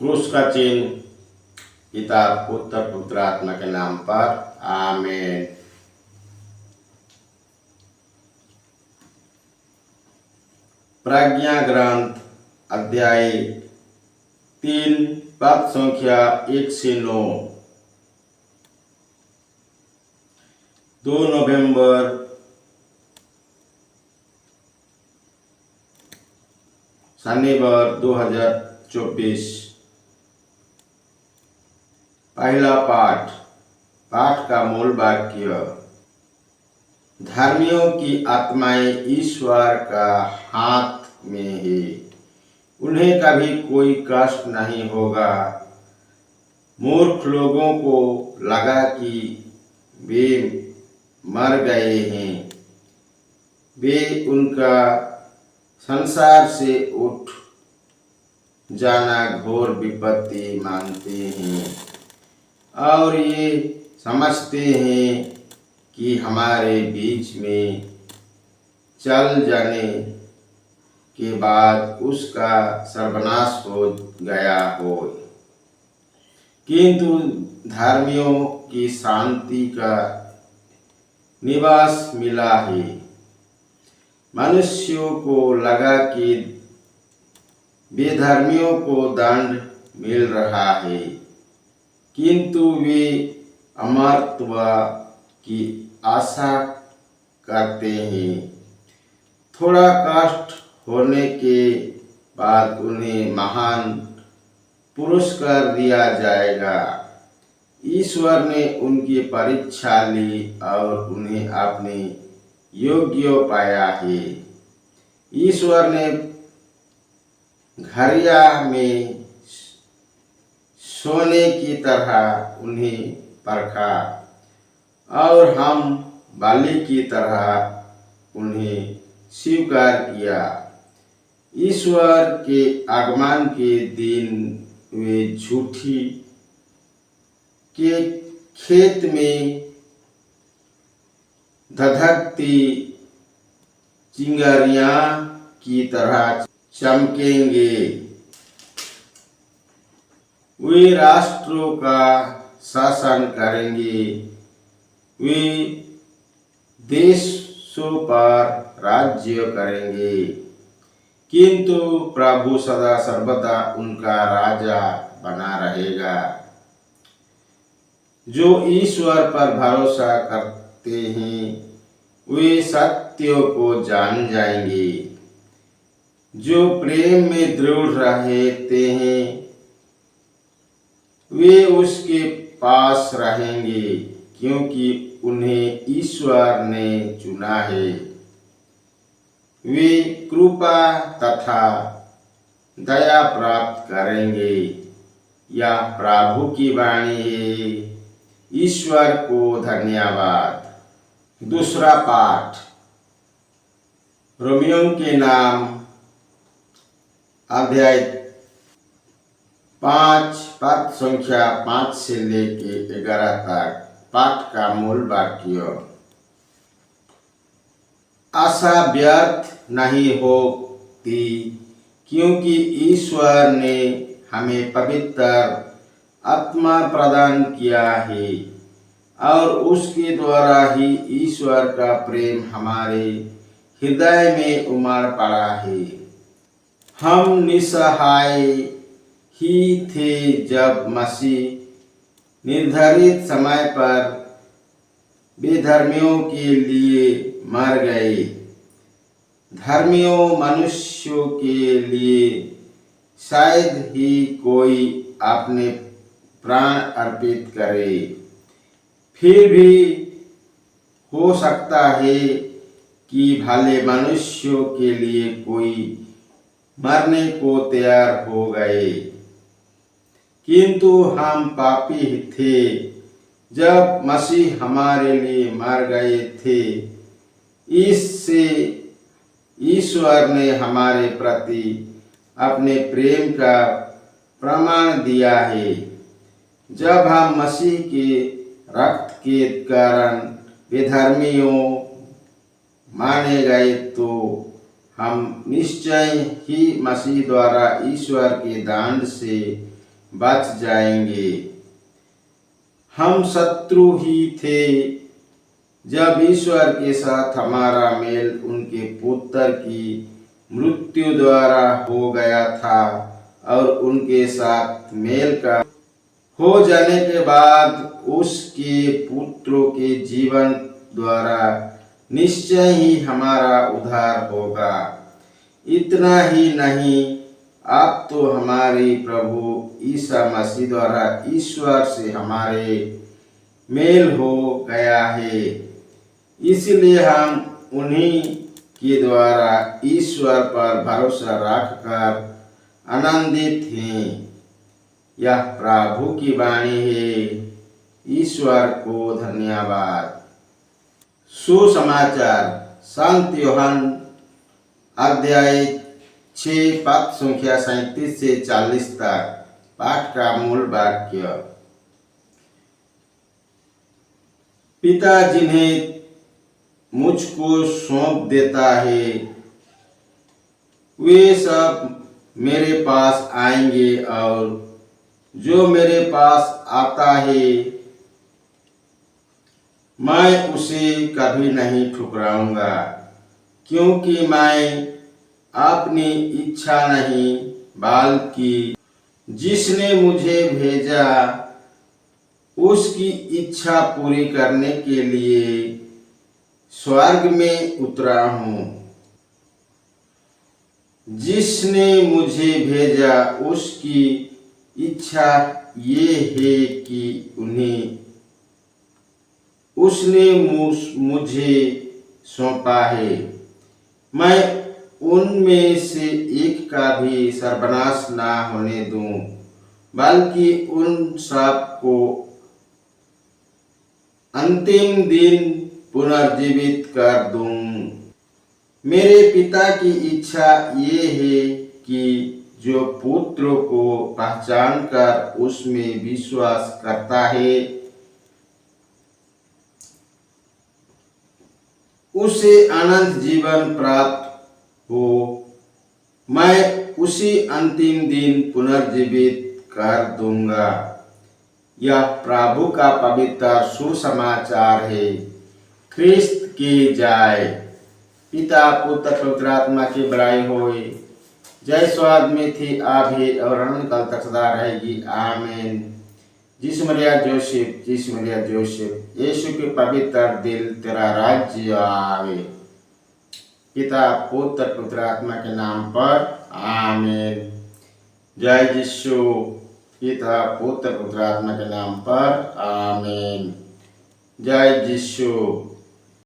क्रूस का चिन्ह पिता पुत्र पुत्र आत्मा के नाम पर आमीन। प्रज्ञा ग्रंथ अध्याय 3 पद संख्या 1 से 9। 2 नवंबर शनिवार 2024। पहला पाठ का मूल वाक्य। धर्मियों की आत्माएं ईश्वर का हाथ में है, उन्हें कभी कोई कष्ट नहीं होगा। मूर्ख लोगों को लगा कि वे मर गए हैं, वे उनका संसार से उठ जाना घोर विपत्ति मानते हैं और ये समझते हैं कि हमारे बीच में चल जाने के बाद उसका सर्वनाश हो गया हो। किंतु धर्मियों की शांति का निवास मिला है। मनुष्यों को लगा कि बेधर्मियों को दंड मिल रहा है, किंतु वे अमरत्व की आशा करते हैं। थोड़ा कष्ट होने के बाद उन्हें महान पुरस्कार दिया जाएगा। ईश्वर ने उनकी परीक्षा ली और उन्हें अपने योग्य पाया है। ईश्वर ने घड़िया में सोने की तरह उन्हें परखा और हम बाली की तरह उन्हें स्वीकार किया। ईश्वर के आगमन के दिन वे झूठी के खेत में धधकती चिंगारियां की तरह चमकेंगे। वे राष्ट्रों का शासन करेंगे, वे देशों पर राज्य करेंगे, किंतु प्रभु सदा सर्वदा उनका राजा बना रहेगा। जो ईश्वर पर भरोसा करते हैं वे सत्य को जान जाएंगे। जो प्रेम में दृढ़ रहते हैं वे उसके पास रहेंगे, क्योंकि उन्हें ईश्वर ने चुना है। वे कृपा तथा दया प्राप्त करेंगे। यह प्रभु की वाणी है। ईश्वर को धन्यवाद। दूसरा पाठ। रोमियों के नाम अध्याय 5 पद संख्या 5 से लेके 11 तक। पाठ का मूल वाक्य। आशा व्यर्थ नहीं होती, क्योंकि ईश्वर ने हमें पवित्र आत्मा प्रदान किया है और उसके द्वारा ही ईश्वर का प्रेम हमारे हृदय में उमड़ पड़ा है। हम निसहाय ही थे जब मसीह निर्धारित समय पर बेधर्मियों के लिए मर गए। धर्मियों मनुष्यों के लिए शायद ही कोई अपने प्राण अर्पित करे, फिर भी हो सकता है कि भले मनुष्यों के लिए कोई मरने को तैयार हो गए। किंतु हम पापी थे जब मसीह हमारे लिए मर गए थे। इससे ईश्वर ने हमारे प्रति अपने प्रेम का प्रमाण दिया है। जब हम मसीह के रक्त के कारण बेधर्मियों माने गए, तो हम निश्चय ही मसीह द्वारा ईश्वर के दंड से बच जाएंगे। हम शत्रु ही थे जब ईश्वर के साथ हमारा मेल उनके पुत्र की मृत्यु द्वारा हो गया था, और उनके साथ मेल का हो जाने के बाद उसके पुत्रों के जीवन द्वारा निश्चय ही हमारा उद्धार होगा। इतना ही नहीं, अब तो हमारे प्रभु ईसा मसीह द्वारा ईश्वर से हमारे मेल हो गया है, इसलिए हम उन्हीं के द्वारा ईश्वर पर भरोसा रखकर आनंदित हैं। यह प्रभु की वाणी है। ईश्वर को धन्यवाद। सुसमाचार संत यूहन्ना अध्याय 6 पद संख्या 37 से 40 तक। पाठ का मूल वाक्य। पिता जिन्हें मुझको सौंप देता है वे सब मेरे पास आएंगे, और जो मेरे पास आता है मैं उसे कभी नहीं ठुकराऊंगा, क्योंकि मैं अपनी इच्छा नहीं बल्कि जिसने मुझे भेजा उसकी इच्छा पूरी करने के लिए स्वर्ग में उतरा हूँ। जिसने मुझे भेजा उसकी इच्छा ये है कि उसने मुझे सौंपा है। मैं उनमें से एक का भी सर्वनाश ना होने दूं, बल्कि उन सब को अंतिम दिन पुनर्जीवित कर दूं। मेरे पिता की इच्छा ये है कि जो पुत्र को पहचान कर उसमें विश्वास करता है उसे अनंत जीवन प्राप्त हो। मैं उसी अंतिम दिन पुनर्जीवित कर दूंगा। यह प्रभु का पवित्र सुसमाचार है। ख्रिस्त की जय। पिता पुत्र पवित्र आत्मा की बड़ाई होए। जय स्वाद में थी आभी और अनंत काल तक सदा रहेगी। आमीन। जिस मरिया जोसेफ, जिस मरिया जोसेफ, यीशु के पवित्र दिल तेरा राज्य आवे। पिता पुत्र पवित्र आत्मा के नाम पर आमीन। जय यीशु। पिता पुत्र पवित्र आत्मा के नाम पर आमीन। जय यीशु।